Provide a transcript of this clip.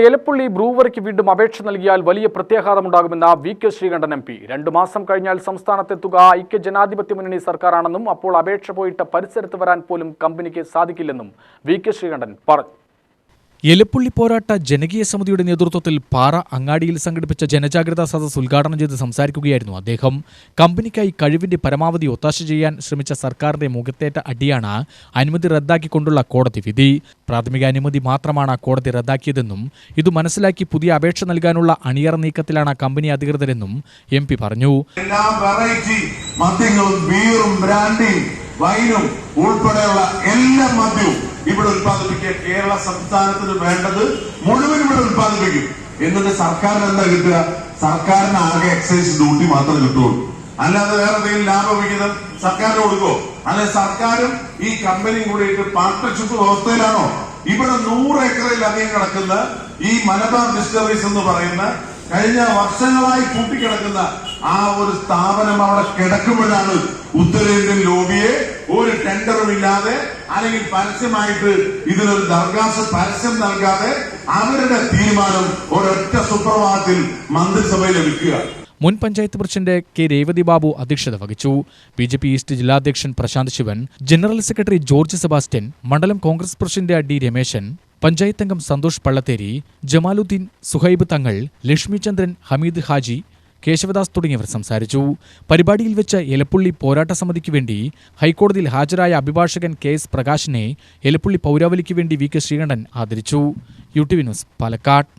എലപ്പുള്ളി ബ്രൂവറിക്ക് വീണ്ടും അപേക്ഷ നൽകിയാൽ വലിയ പ്രത്യാഘാതമുണ്ടാകുമെന്ന വി.കെ. ശ്രീകണ്ഠൻ എം.പി. 2 മാസം കഴിഞ്ഞാൽ സംസ്ഥാനത്തെത്തുക ഐക്യജനാധിപത്യ മുന്നണി സർക്കാരാണെന്നും അപ്പോൾ അപേക്ഷ പോയിട്ട് പരിസരത്ത് വരാൻ പോലും കമ്പനിക്ക് സാധിക്കില്ലെന്നും വി.കെ. ശ്രീകണ്ഠൻ പറഞ്ഞു. എലപ്പുള്ളി പോരാട്ട ജനകീയ സമിതിയുടെ നേതൃത്വത്തിൽ പാറ അങ്ങാടിയിൽ സംഘടിപ്പിച്ച ജനജാഗ്രതാ സദസ് ഉദ്ഘാടനം ചെയ്ത് സംസാരിക്കുകയായിരുന്നു അദ്ദേഹം. കമ്പനിക്കായി കഴിവിന്റെ പരമാവധി ഒത്താശ ചെയ്യാൻ ശ്രമിച്ച സർക്കാരിന്റെ മുഖത്തേറ്റ അടിയാണ് അനുമതി റദ്ദാക്കിക്കൊണ്ടുള്ള കോടതി വിധി. പ്രാഥമിക അനുമതി മാത്രമാണ് കോടതി റദ്ദാക്കിയതെന്നും ഇത് മനസ്സിലാക്കി പുതിയ അപേക്ഷ നൽകാനുള്ള അണിയറ നീക്കത്തിലാണ് കമ്പനി അധികൃതരെന്നും എം.പി. പറഞ്ഞു. വൈനും ഉൾപ്പെടെയുള്ള എല്ലാ മദ്യവും ഇവിടെ ഉത്പാദിപ്പിക്കുക. കേരള സംസ്ഥാനത്തിന് വേണ്ടത് മുഴുവൻ ഇവിടെ ഉത്പാദിപ്പിക്കും. എന്നിട്ട് സർക്കാരിന് എന്താ കിട്ടുക? സർക്കാരിന് ആകെ എക്സൈസ് ഡ്യൂട്ടി മാത്രമേ കിട്ടുള്ളൂ. അല്ലാതെ വേറെ എന്തെങ്കിലും ലാഭവിഹിതം സർക്കാരിന് കൊടുക്കോ? അല്ലെ സർക്കാരും ഈ കമ്പനിയും കൂടിയിട്ട് പാർട്ട്ണർഷിപ്പ് വ്യവസ്ഥയിലാണോ? ഇവിടെ 100 ഏക്കറിലധികം കിടക്കുന്ന ഈ മലബാർ ഡിസ്റ്ററീസ് എന്ന് പറയുന്ന കഴിഞ്ഞ വർഷങ്ങളായി കൂട്ടിക്കിടക്കുന്ന ആ ഒരു സ്ഥാപനം അവിടെ കിടക്കുമ്പോഴാണ് ഉത്തരേന്ത്യൻ ലോബിയെ ഒരു ടെൻഡറും ഇല്ലാതെ അല്ലെങ്കിൽ പരസ്യമായിട്ട് ഇതിനൊരു ദർഗാസ് പരസ്യം നൽകാതെ അവരുടെ തീരുമാനം ഒരൊറ്റ സുപ്രഭാതത്തിൽ മന്ത്രിസഭയിൽ ലഭിക്കുക. മുൻ പഞ്ചായത്ത് പ്രസിഡന്റ് കെ രേവതി ബാബു അധ്യക്ഷത വഹിച്ചു. ബി.ജെ.പി. ഈസ്റ്റ് ജില്ലാധ്യക്ഷൻ Prashanth Sivan, general secretary George Sebastian, മണ്ഡലം കോൺഗ്രസ് പ്രസിഡന്റ് ഡി രമേശൻ, പഞ്ചായത്ത് അംഗം സന്തോഷ് പള്ളത്തേരി, ജമാലുദ്ദീൻ, സുഹൈബ് തങ്ങൾ, ലക്ഷ്മിചന്ദ്രൻ, ഹമീദ് ഹാജി, കേശവദാസ് തുടങ്ങിയവർ സംസാരിച്ചു. പരിപാടിയിൽ വെച്ച് എലപ്പുള്ളി പോരാട്ട സമിതിക്ക് വേണ്ടി ഹൈക്കോടതിയിൽ ഹാജരായ അഭിഭാഷകൻ കെ.എസ്. പ്രകാശിനെ എലപ്പുള്ളി പൗരാവലിക്ക് വേണ്ടി വി.കെ. ശ്രീകണ്ഠൻ ആദരിച്ചു. യു.ടി.വി ന്യൂസ്, പാലക്കാട്.